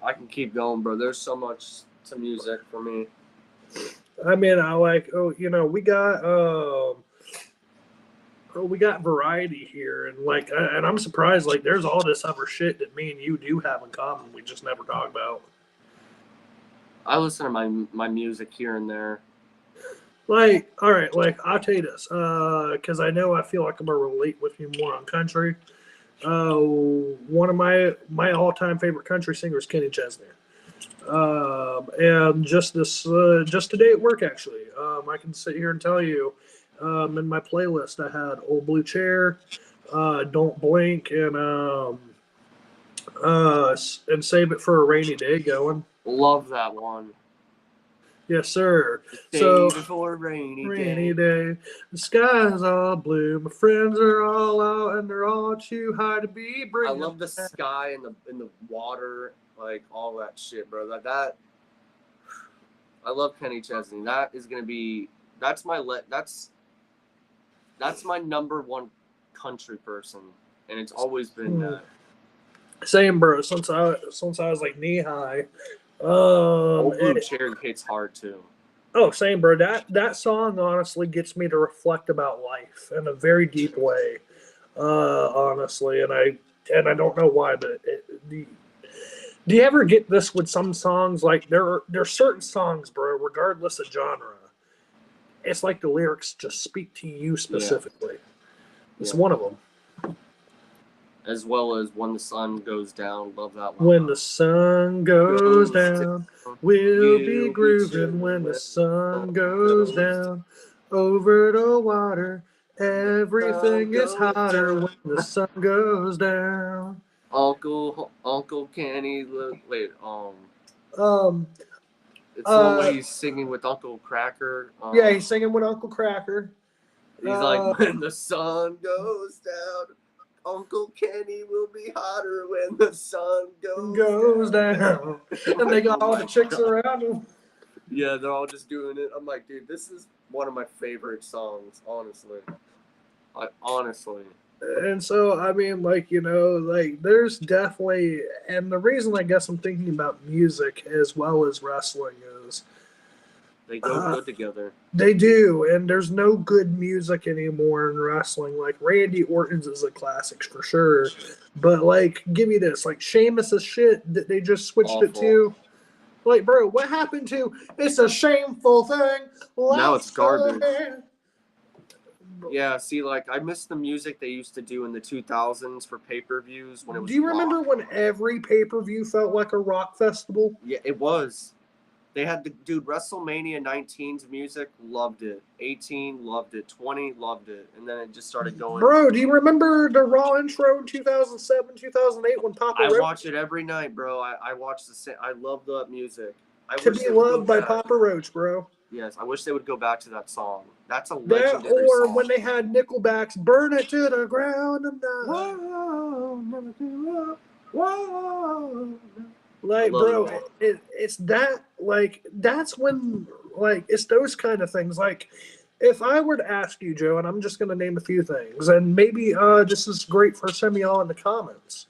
I can keep going, bro. There's so much to music for me. I mean, we got variety here, and I'm surprised. There's all this other shit that me and you do have in common. We just never talk about. I listen to my music here and there. All right, I'll tell you this, because I feel like I'm gonna relate with you more on country. One of my all-time favorite country singers, Kenny Chesney. And just today at work, actually, I can sit here and tell you, in my playlist, I had Old Blue Chair, Don't Blink, and Save It for a Rainy Day going. Love that one. Yes, sir. Day So before rainy rainy day. day, the sky's all blue. My friends are all out, and they're all too high to be. I Bring love the 'em back. sky and the water, like all that shit, bro. That I love Kenny Chesney. That is gonna be that's my that's my number one country person, and it's always been that. Same, bro. Since I was like knee high. Old Blue It, Cherry hits hard too. oh, same, bro. That song honestly gets me to reflect about life in a very deep way. Honestly, and I don't know why, but do you ever get this with some songs? Like there's certain songs, bro, regardless of genre. It's like the lyrics just speak to you specifically. It's one of them. As well as When the Sun Goes Down. Love that one. When the sun goes down, we'll be grooving. When the sun goes down, over the water, everything is hotter. When the sun goes down. Uncle Kenny. Wait, Um, it's the one when he's singing with Uncle Cracker. Yeah, he's singing with Uncle Cracker. He's like, when the sun goes down, Uncle Kenny will be hotter when the sun goes down. And they got all the chicks around him. Yeah, they're all just doing it. I'm like, dude, this is one of my favorite songs, honestly. Honestly. And so, I mean, like, you know, like, there's definitely, and the reason I guess I'm thinking about music as well as wrestling is they go good together. They do, and there's no good music anymore in wrestling. Like, Randy Orton's is a classic for sure. But, like, give me this. Like, Sheamus' shit that they just switched it to. Like, bro, what happened to it's a shameful thing? Now it's garbage. Yeah, see, like, I miss the music they used to do in the 2000s for pay-per-views when it was Do you rock. remember when every pay-per-view felt like a rock festival? Yeah, it was. They had the dude WrestleMania 19's music, loved it. 18 loved it. 20 loved it, and then it just started going. Bro, do you remember the Raw intro in 2007, 2008 when Papa Roach? I watch it every night, bro. I watch I love that music. To Be Loved by Papa Roach, bro. Yes, I wish they would go back to that song. That's a legendary or song. when they had Nickelback's "Burn It to the Ground" and whoa, never give up. Whoa. Like, bro, it's that, like, that's when, like, it's those kind of things. Like, if I were to ask you, Joe, and I'm just going to name a few things, and maybe this is great for some of y'all in the comments.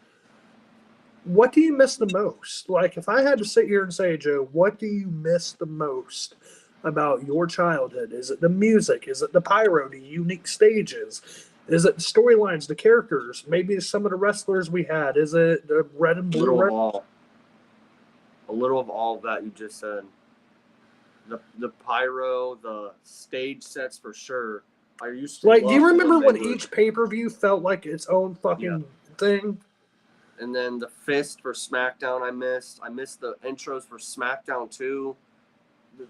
What do you miss the most? Like, if I had to sit here and say, Joe, what do you miss the most about your childhood? Is it the music? Is it the pyro, the unique stages? Is it the storylines, the characters? Maybe some of the wrestlers we had? Is it the red and blue? A little of all that you just said. The pyro, the stage sets for sure. I used to like. Do you remember when each pay-per-view felt like its own fucking thing? And then the Fist for SmackDown, I missed. I missed the intros for SmackDown too.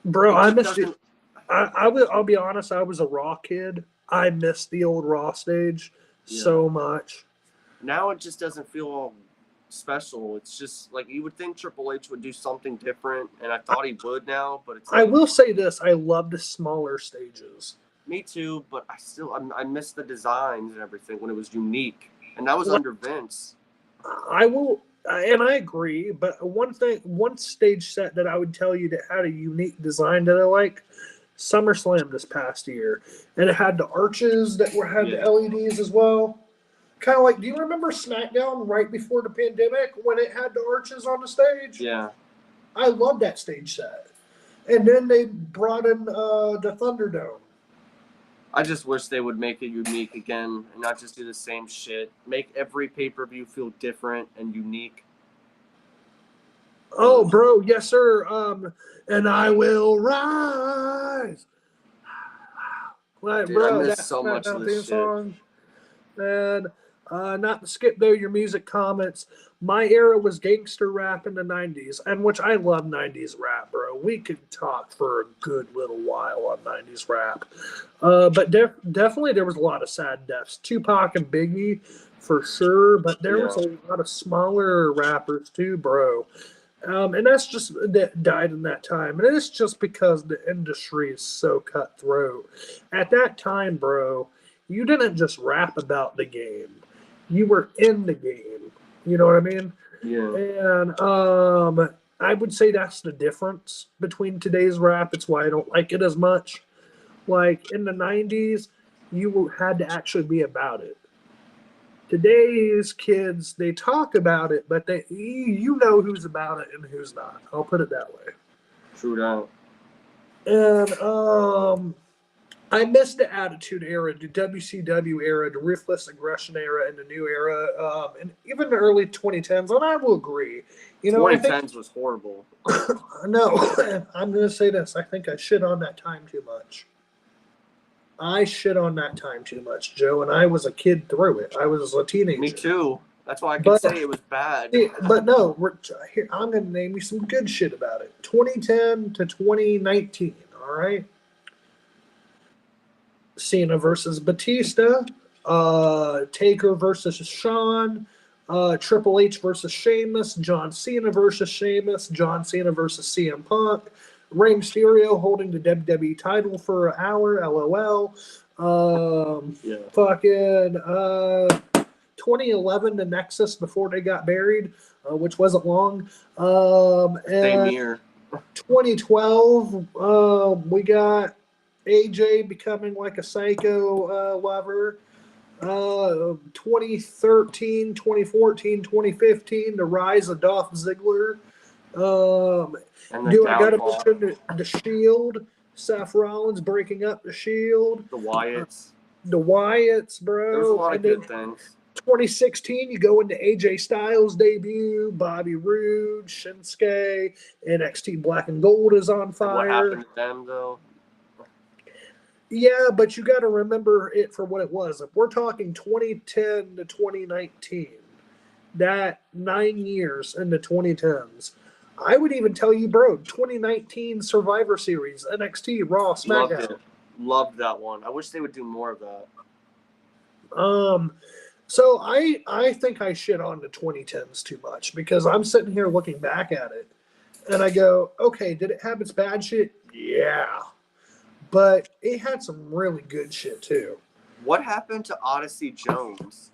Bro, I missed it. I'll be honest. I was a Raw kid. I missed the old Raw stage so much. Now it just doesn't feel all special. It's just like you would think Triple H would do something different, and I thought he would now. But it's like, I will say this: I love the smaller stages. Me too, but I miss the designs and everything when it was unique, and that was under Vince. I will, and I agree. But one stage set that I would tell you that had a unique design that I like, SummerSlam this past year, and it had the arches that had the LEDs as well. Kind of like, do you remember SmackDown right before the pandemic when it had the arches on the stage? Yeah. I love that stage set. And then they brought in the Thunderdome. I just wish they would make it unique again and not just do the same shit. Make every pay-per-view feel different and unique. Oh, bro, yes, sir. And I will rise. Like, Dude, bro, I miss so much of this shit. Song. And not to skip though your music comments, my era was gangster rap in the 90s, and which I love 90s rap, bro. We could talk for a good little while on 90s rap. But definitely there was a lot of sad deaths. Tupac and Biggie for sure, but there was a lot of smaller rappers too, bro. And that's just that died in that time. And it's just because the industry is so cutthroat. At that time, bro, you didn't just rap about the game. You were in the game. You know what I mean? Yeah. And I would say that's the difference between today's rap. It's why I don't like it as much. Like in the 90s, you had to actually be about it. Today's kids, they talk about it, but you know who's about it and who's not. I'll put it that way. True that. And I miss the Attitude Era, the WCW era, the Ruthless Aggression era, and the new era, and even the early 2010s. And I will agree. You know, I think 2010s was horrible. no. I'm going to say this. I think I shit on that time too much. I shit on that time too much, Joe, and I was a kid through it. I was a teenager. Me too. That's why I could But- say it was bad. But no, here, I'm going to name you some good shit about it. 2010 to 2019, all right? Cena versus Batista, Taker versus Shawn, Triple H versus Sheamus, John Cena versus Sheamus, John Cena versus CM Punk, Rey Mysterio holding the WWE title for an hour, LOL. Yeah. Fucking 2011, the Nexus before they got buried, which wasn't long. Same And year. 2012, we got AJ becoming like a psycho lover. 2013, 2014, 2015, the rise of Dolph Ziggler. And the Do I got to downfall. mention the Shield? Seth Rollins breaking up the Shield. The Wyatts. The Wyatts, bro. There's a lot of And then good things. 2016, you go into AJ Styles' debut, Bobby Roode, Shinsuke, NXT Black and Gold is on And fire. what happened to them, though? Yeah, but you got to remember it for what it was. If we're talking 2010 to 2019, that 9 years in the 2010s, I would even tell you, bro, 2019 Survivor Series, NXT, Raw, Loved SmackDown. it. Loved that one. I wish they would do more of that. So I think I shit on the 2010s too much because I'm sitting here looking back at it and I go, okay, did it have its bad shit? Yeah. But it had some really good shit too. What happened to Odyssey Jones?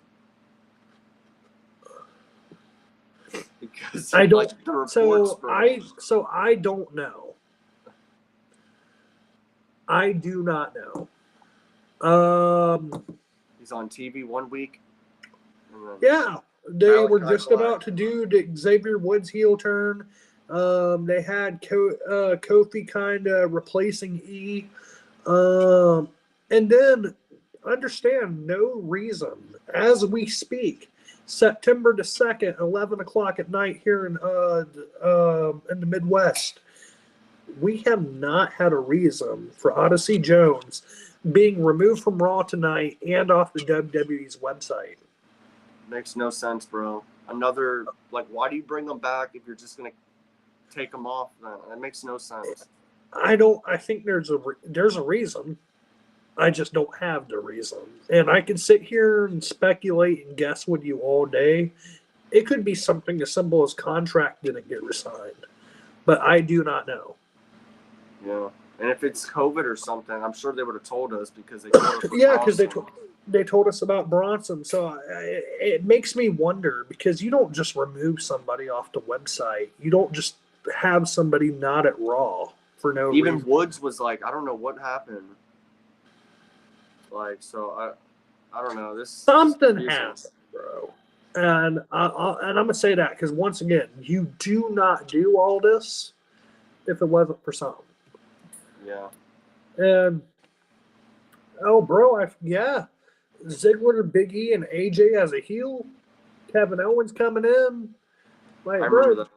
Because I don't- like the reports So I don't know. I do not know. he's on TV 1 week. And then Yeah, they Malachi were just Black. about to do the Xavier Woods heel turn. They had Kofi kind of replacing E. And then understand no reason as we speak. September the 2nd, 11 o'clock at night here in the Midwest. We have not had a reason for Odyssey Jones being removed from Raw tonight and off the WWE's website. Makes no sense, bro. Another, like, why do you bring them back if you're just going to take them off? That makes no sense. I think there's a reason. I just don't have the reason. And I can sit here and speculate and guess with you all day. It could be something as simple as contract didn't get resigned. But I do not know. Yeah. And if it's COVID or something, I'm sure they would have told us because they told us. Yeah, because they told us about Bronson. So it makes me wonder because you don't just remove somebody off the website. You don't just have somebody not at Raw for no Even reason. Woods was like, I don't know what happened. Like, so I don't know. Something this happened, bro. And I'm gonna say that because once again, you do not do all this if it wasn't for something. Yeah. And oh, bro, Ziggler, Big E, and AJ as a heel. Kevin Owens coming in. Like, I remember that.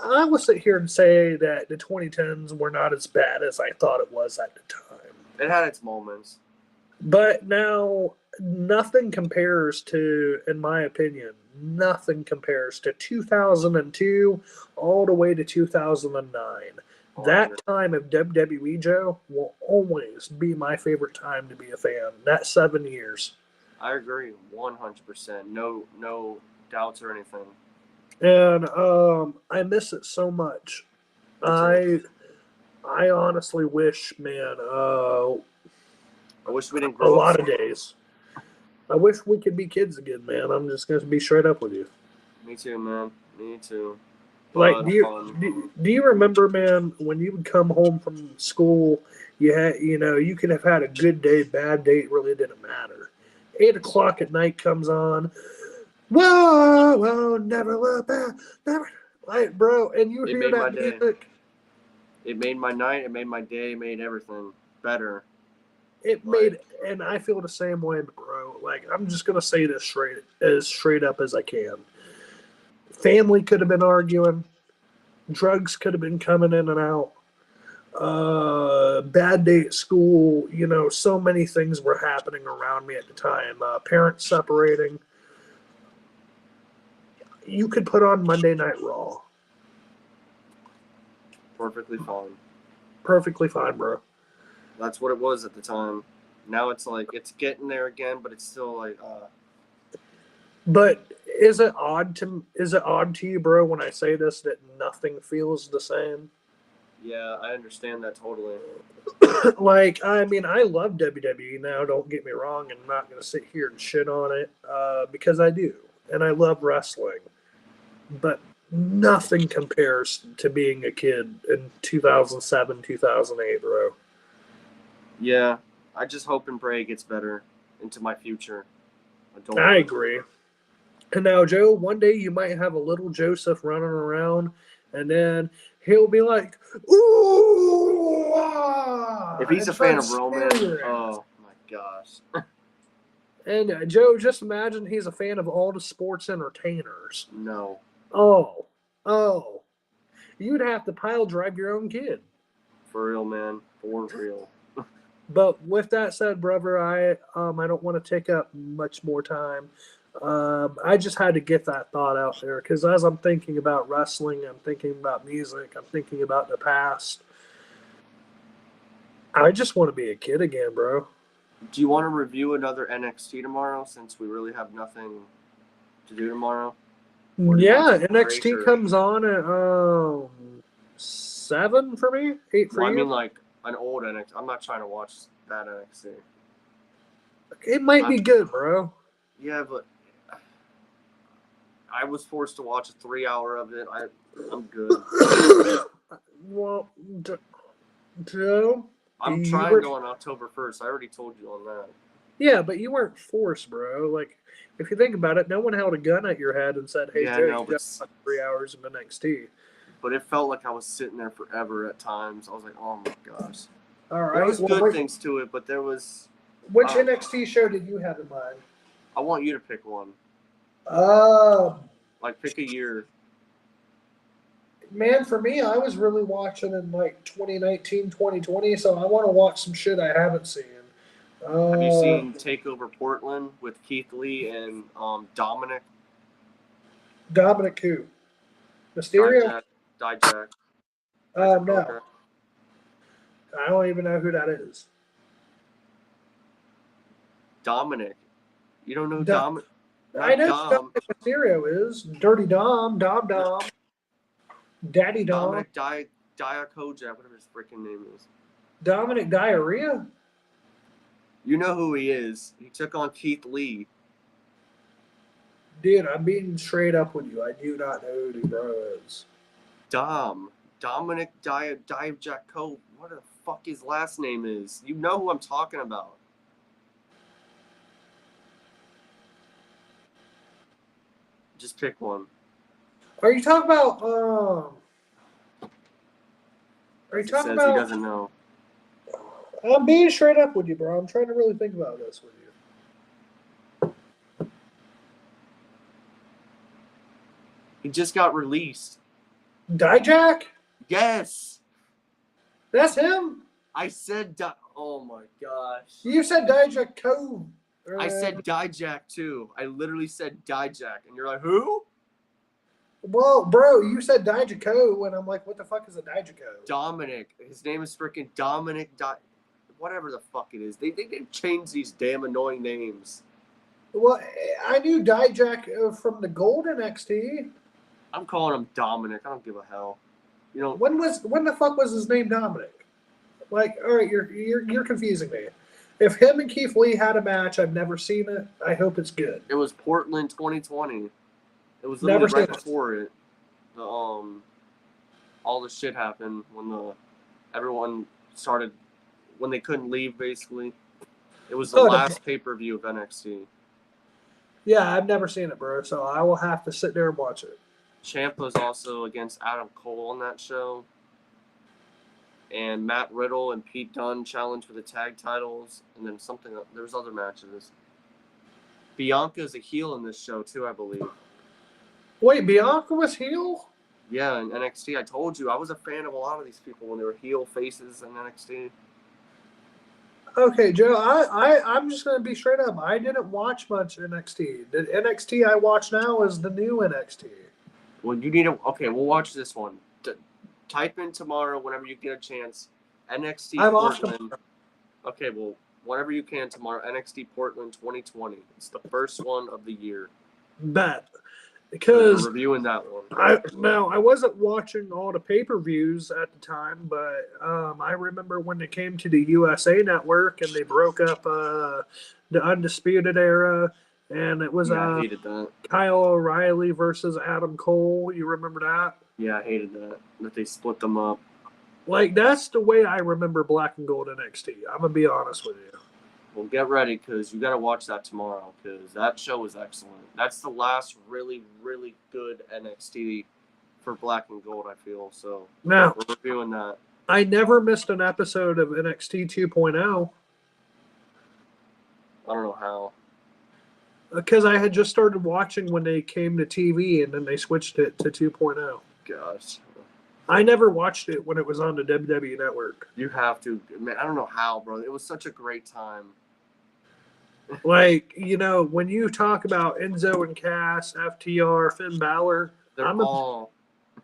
I will sit here and say that the 2010s were not as bad as I thought it was at the time. It had its moments. But now nothing compares to, in my opinion, nothing compares to 2002 all the way to 2009. That time of WWE, Joe, will always be my favorite time to be a fan. That 7 years. I agree 100%. No doubts or anything. And I miss it so much. I honestly wish, man, I wish we didn't a grow up lot so of days. I wish we could be kids again, man. I'm just gonna be straight up with you. Me too, man. Me too. Like, But do you remember, man, when you would come home from school? You could have had a good day, bad day. It really didn't matter. 8 o'clock at night comes on. Whoa, whoa, never look back, never. Like, bro, and you it hear made my that day. music. It made my night. It made my day. It made everything better. It made, and I feel the same way, bro. Like, I'm just gonna say this straight up as I can. Family could have been arguing. Drugs could have been coming in and out. Bad day at school. So many things were happening around me at the time. Parents separating. You could put on Monday Night Raw. Perfectly fine. Perfectly fine, bro. That's what it was at the time. Now it's like it's getting there again, but it's still like. But is it odd to you, bro, when I say this that nothing feels the same? Yeah, I understand that totally. Like, I mean, I love WWE now. Don't get me wrong. I'm not going to sit here and shit on it because I do, and I love wrestling. But nothing compares to being a kid in 2007, 2008, bro. Yeah, I just hope and pray it gets better into my future. I agree. And now, Joe, one day you might have a little Joseph running around, and then he'll be like, "Ooh!" If he's a fan of Roman, oh my gosh. And Joe, just imagine he's a fan of all the sports entertainers. No. Oh, you'd have to pile drive your own kid. For real, man. For real. But with that said, brother, I don't want to take up much more time. I just had to get that thought out there because as I'm thinking about wrestling, I'm thinking about music, I'm thinking about the past. I just want to be a kid again, bro. Do you want to review another NXT tomorrow since we really have nothing to do tomorrow? Yeah, NXT comes on at 7 for me, 8 for you. I mean, like an old NXT. I'm not trying to watch that NXT. It might be good, bro. Yeah, but I was forced to watch a 3-hour of it. I'm good. Well, Joe, I'm trying to go on October 1st. I already told you on that. Yeah, but you weren't forced, bro. Like, if you think about it, no one held a gun at your head and said, "Hey, Joe, you got 3 hours of NXT." But it felt like I was sitting there forever at times. I was like, "Oh my gosh." All right. There was good things to it, but there was. Which NXT show did you have in mind? I want you to pick one. Like, pick a year. Man, for me, I was really watching in like 2019, 2020, so I want to watch some shit I haven't seen. Have you seen Takeover Portland with Keith Lee and Dominic? Dominic who? Mysterio? Dijak. No. I don't even know who that is. Dominic. You don't know Dominic? I know who Dominic Mysterio is. Dirty Dom. Daddy Dom. Dominic Diakoja, whatever his freaking name is. Dominic Diarrhea? You know who he is. He took on Keith Lee. Dude, I'm being straight up with you. I do not know who the bro is. Dominic Diakoja. What the fuck his last name is? You know who I'm talking about. Just pick one. Are you talking about He doesn't know. I'm being straight up with you, bro. I'm trying to really think about this with you. He just got released. Dijak? Yes. That's him? I said oh my gosh. You said Dijak Cove. I said Dijak too. I literally said Dijak, and you're like, who? Well, bro, you said Dijako, and I'm like, what the fuck is a Dijako? Dominic. His name is freaking Dominic. Whatever the fuck it is. They change these damn annoying names. Well, I knew Dijak from the Gold NXT. I'm calling him Dominic. I don't give a hell. You know, When the fuck was his name Dominic? Like, all right, you're confusing me. If him and Keith Lee had a match, I've never seen it. I hope it's good. it was Portland 2020. It was Never literally right seen it. before it. The all the shit happened when everyone started when they couldn't leave. Basically, it was the Oh, no. last pay-per-view of NXT. Yeah, I've never seen it, bro. So I will have to sit there and watch it. Ciampa's also against Adam Cole on that show. And Matt Riddle and Pete Dunne challenged for the tag titles. And then there's other matches. Bianca's a heel in this show, too, I believe. Wait, Bianca was heel? Yeah, in NXT. I told you, I was a fan of a lot of these people when they were heel faces in NXT. Okay, Joe, I'm just going to be straight up. I didn't watch much NXT. The NXT I watch now is the new NXT. Well, you need to... Okay, we'll watch this one. Type in tomorrow whenever you get a chance. NXT I'm off Portland. Okay, well, whenever you can tomorrow. NXT Portland 2020. It's the first one of the year. Bet. Because we're reviewing that one. I wasn't watching all the pay-per-views at the time, but I remember when they came to the USA Network and they broke up the Undisputed Era, and it was I hated that. Kyle O'Reilly versus Adam Cole. You remember that? Yeah, I hated that they split them up. Like, that's the way I remember Black and Gold NXT. I'm going to be honest with you. Well, get ready because you got to watch that tomorrow because that show was excellent. That's the last really, really good NXT for Black and Gold, I feel. So now, we're reviewing that. I never missed an episode of NXT 2.0. I don't know how. Because I had just started watching when they came to TV and then they switched it to 2.0. Gosh. I never watched it when it was on the WWE Network. You have to. Man, I don't know how, bro. It was such a great time. Like, you know, when you talk about Enzo and Cass, FTR, Finn Balor,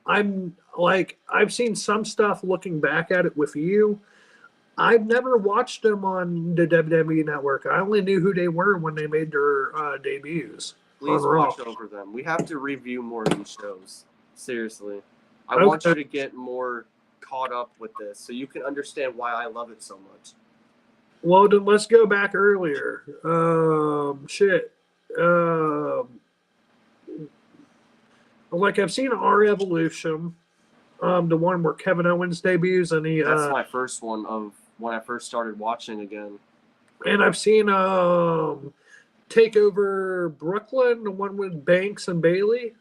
I'm like, I've seen some stuff looking back at it with you. I've never watched them on the WWE Network. I only knew who they were when they made their debuts. Please watch over them. We have to review more of these shows. Seriously. I want you to get more caught up with this so you can understand why I love it so much. Well, then let's go back earlier. Like I've seen our Evolution, the one where Kevin Owens debuts, and that's my first one of when I first started watching again. And I've seen Takeover Brooklyn, the one with Banks and Bailey.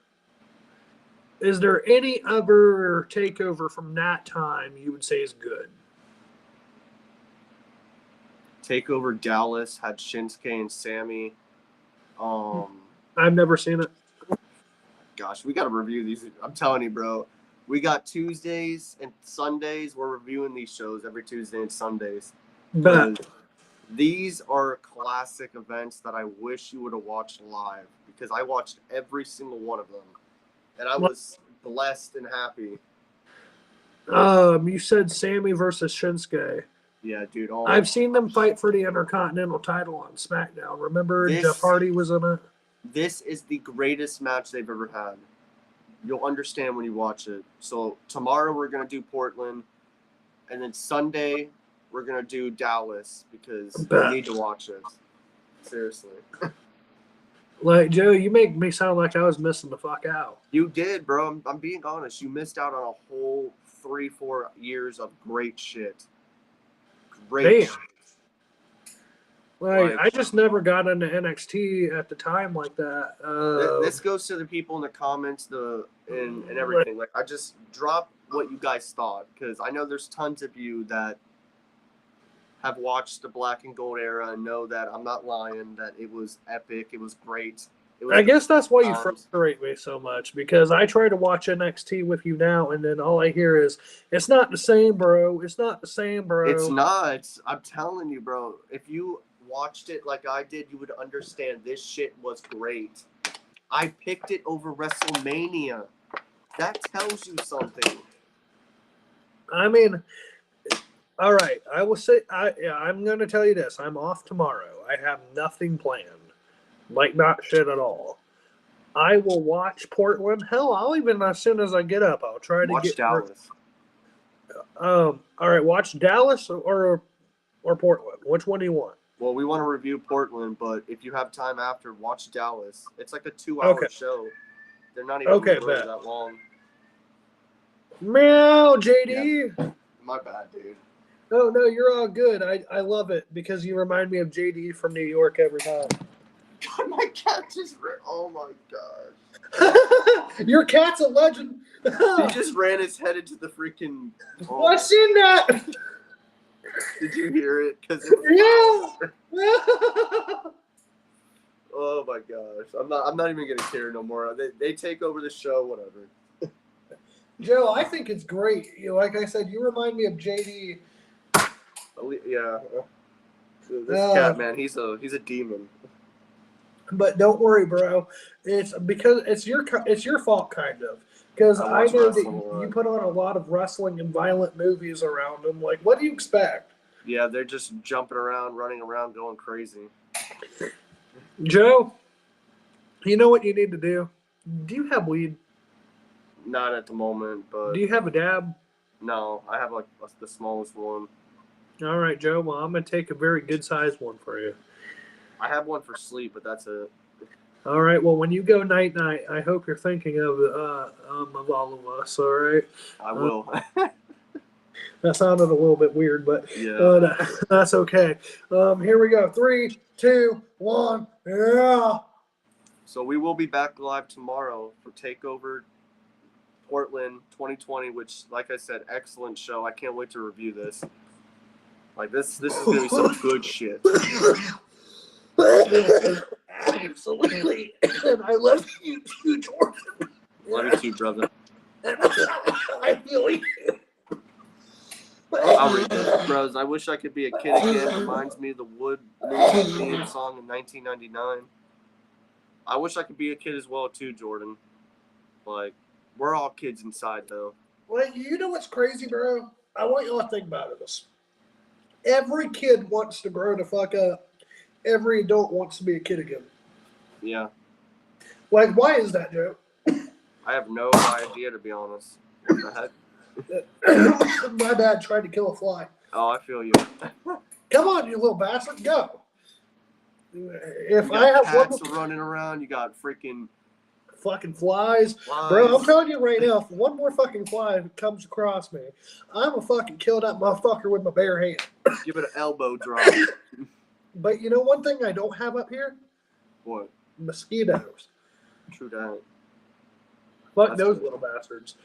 Is there any other takeover from that time you would say is good? Takeover Dallas had Shinsuke and Sammy. I've never seen it. Gosh, we got to review these. I'm telling you, bro. We got Tuesdays and Sundays. We're reviewing these shows every Tuesday and Sundays. But these are classic events that I wish you would have watched live because I watched every single one of them. And I was blessed and happy. You said Sammy versus Shinsuke. Yeah, dude. I've seen them fight for the Intercontinental title on SmackDown. Remember Jeff Hardy was in it? This is the greatest match they've ever had. You'll understand when you watch it. So tomorrow we're going to do Portland. And then Sunday we're going to do Dallas because you need to watch it. Seriously. Like, Joe, you make me sound like I was missing the fuck out. You did, bro. I'm being honest. You missed out on a whole 3-4 years of great shit. Great shit. Like, I just never got into NXT at the time like that. This goes to the people in the comments and everything. Like, I just drop what you guys thought because I know there's tons of you that have watched the Black and Gold era and know that I'm not lying, that it was epic, it was great. I guess that's why you frustrate me so much because I try to watch NXT with you now and then all I hear is, it's not the same, bro. It's not the same, bro. It's not. I'm telling you, bro. If you watched it like I did, you would understand this shit was great. I picked it over WrestleMania. That tells you something. I mean... All right, I will say I'm going to tell you this. I'm off tomorrow. I have nothing planned, like not shit at all. I will watch Portland. Hell, I'll even as soon as I get up, I'll try to Watch get Dallas. All right, watch Dallas or Portland. Which one do you want? Well, we want to review Portland, but if you have time after, watch Dallas. It's like a 2-hour show. They're not even really that long. Meow, JD. Yeah. My bad, dude. No, you're all good. I love it because you remind me of JD from New York every time. God, my cat just ran. Oh my gosh. Your cat's a legend. He just ran his head into the freaking. Oh. I seen that. Did you hear it? Yeah. Oh my gosh. I'm not even gonna care no more. They take over the show, whatever. Joe, I think it's great. Like I said, you remind me of JD. Yeah. This cat, man, he's a demon. But don't worry, bro. It's because it's your fault, kind of. Because I know that you put on a lot of wrestling and violent movies around them. Like, what do you expect? Yeah, they're just jumping around, running around, going crazy. Joe, you know what you need to do? Do you have weed? Not at the moment, but... Do you have a dab? No, I have, like, the smallest one. All right, Joe. Well, I'm going to take a very good-sized one for you. I have one for sleep, but that's it. All right. Well, when you go night-night, I hope you're thinking of all of us, all right? I will. That sounded a little bit weird, but yeah. That's okay. Here we go. 3, 2, 1. Yeah. So we will be back live tomorrow for TakeOver Portland 2020, which, like I said, excellent show. I can't wait to review this. Like, this is going to be some good shit. Absolutely. And I love you too, Jordan. Love you too, brother. I feel you. I'll read this. Bros, I wish I could be a kid again. Reminds me of the Wood movie theme song in 1999. I wish I could be a kid as well, too, Jordan. Like, we're all kids inside, though. Well, you know what's crazy, bro? I want y'all to think about this. Every kid wants to grow the fuck up. Every adult wants to be a kid again. Yeah. Like, why is that, Joe? I have no idea, to be honest. What the heck? My dad tried to kill a fly. Oh, I feel you. Come on, you little bastard, go. If you I have cats running around, you got freaking fucking flies. Bro, I'm telling you right now, if one more fucking fly comes across me, I'm gonna fucking kill that motherfucker with my bare hand. Give it an elbow drop. But you know one thing I don't have up here? What? Mosquitoes. True that. Fuck That's those good. little bastards.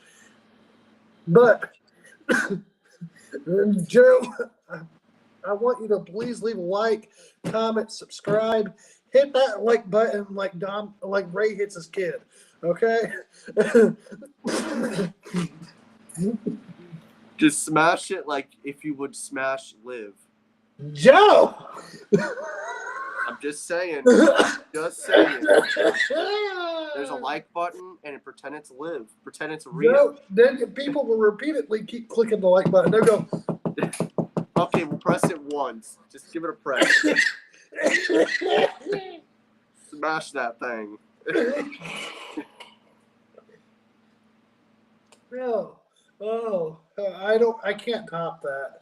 But Joe, I want you to please leave a like, comment, subscribe, hit that like button like Ray hits his kid. Okay? Just smash it like if you would smash Liv. Joe! I'm just saying. Just saying. There's a like button and pretend it's Liv. Pretend it's real. No, then people will repeatedly keep clicking the like button. They'll go, okay, we'll press it once. Just give it a press. Smash that thing. no. Oh, I can't top that.